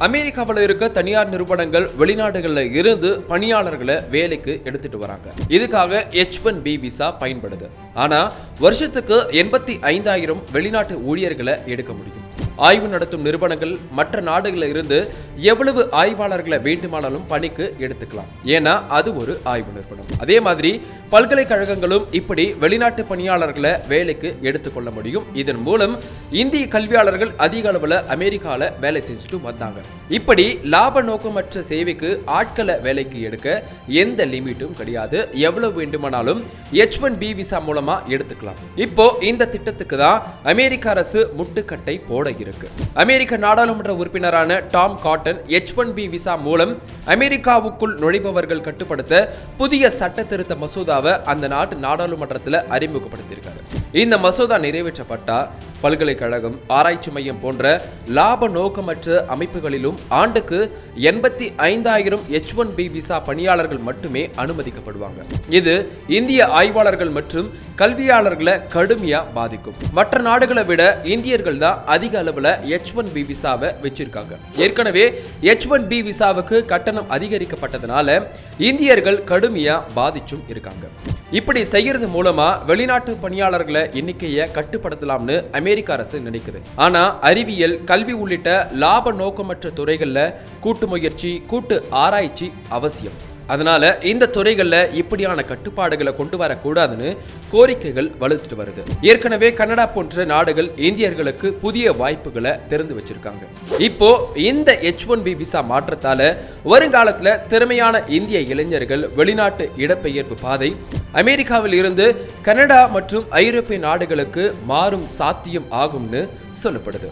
அமெரிக்காவில் இருக்க தனியார் நிறுவனங்கள் வெளிநாடுகளில் இருந்து பணியாளர்களை வேலைக்கு எடுத்துட்டு வராங்க. இதுக்காக H1B விசா பயன்படுது. ஆனா வருஷத்துக்கு 85,000 வெளிநாட்டு ஊழியர்களை எடுக்க முடியும். ஆய்வு நடத்தும் நிறுவனங்கள் மற்ற நாடுகளில் இருந்து எவ்வளவு ஆய்வாளர்களை வேண்டுமானாலும் பணிக்கு எடுத்துக்கலாம். ஏன்னா அது ஒரு ஆய்வு நிறுவனம். அதே மாதிரி பல்கலைக்கழகங்களும் இப்படி வெளிநாட்டு பணியாளர்களை வேலைக்கு எடுத்துக்கொள்ள முடியும். இதன் மூலம் இந்திய கல்வியாளர்கள் அதிக அளவில் அமெரிக்காவில் வேலை செஞ்சுட்டு வந்தாங்க. இப்படி லாப நோக்கமற்ற சேவைக்கு ஆட்களை வேலைக்கு எடுக்க எந்த லிமிட்டும் கிடையாது. எவ்வளவு வேண்டுமானாலும் H1B விசா மூலமா எடுத்துக்கலாம். இப்போ இந்த திட்டத்துக்கு தான் அமெரிக்க அரசு முட்டுக்கட்டை போட இருக்கு. அமெரிக்க நாடாளுமன்ற உறுப்பினரான டாம் காட்டன் H1B விசா மூலம் அமெரிக்காவுக்குள் நுழைபவர்கள் கட்டுப்படுத்த புதிய சட்ட திருத்த மசோதாவை அந்த நாட்டு நாடாளுமன்றத்தில் அறிமுகப்படுத்தியிருக்காரு. இந்த மசோதா நிறைவேற்றப்பட்டா பல்கலைக்கழகம், ஆராய்ச்சி மையம் போன்ற லாப நோக்கமற்ற அமைப்புகளிலும் ஆண்டுக்கு 85,000 H1B விசா பணியாளர்கள் மட்டுமே அனுமதிக்கப்படுவாங்க. இது இந்திய ஆய்வாளர்கள் மற்றும் கல்வியாளர்களை கடுமையா பாதிக்கும். மற்ற நாடுகளை விட இந்தியர்கள் தான் அதிக அளவில் H1B விசாவை வச்சிருக்காங்க. ஏற்கனவே H1B விசாவுக்கு கட்டணம் அதிகரிக்கப்பட்டதனால இந்தியர்கள் கடுமையா பாதிச்சும் இருக்காங்க. இப்படி செய்யறது மூலமா வெளிநாட்டு பணியாளர்களை எண்ணிக்கையை கட்டுப்படுத்தலாம்னு அமெரிக்க அரசு நினைக்குது. ஆனா அறிவியல், கல்வி உள்ளிட்ட லாப நோக்கமற்ற துறைகள்ல கூட்டு முயற்சி, கூட்டு ஆராய்ச்சி அவசியம். அதனால இந்த துறைகள்ல இப்படியான கட்டுப்பாடுகளை கொண்டு வரக்கூடாதுன்னு கோரிக்கைகள் வலுத்துட்டு வருது. ஏற்கனவே கனடா போன்ற நாடுகள் இந்தியர்களுக்கு புதிய வாய்ப்புகளை திறந்து வச்சிருக்காங்க. இப்போ இந்த H1B விசா மாற்றத்தால வருங்காலத்துல திறமையான இந்திய இளைஞர்கள் வெளிநாட்டு இடப்பெயர்வு பாதை அமெரிக்காவில் இருந்து கனடா மற்றும் ஐரோப்பிய நாடுகளுக்கு மாறும் சாத்தியம் ஆகும்னு சொல்லப்படுது.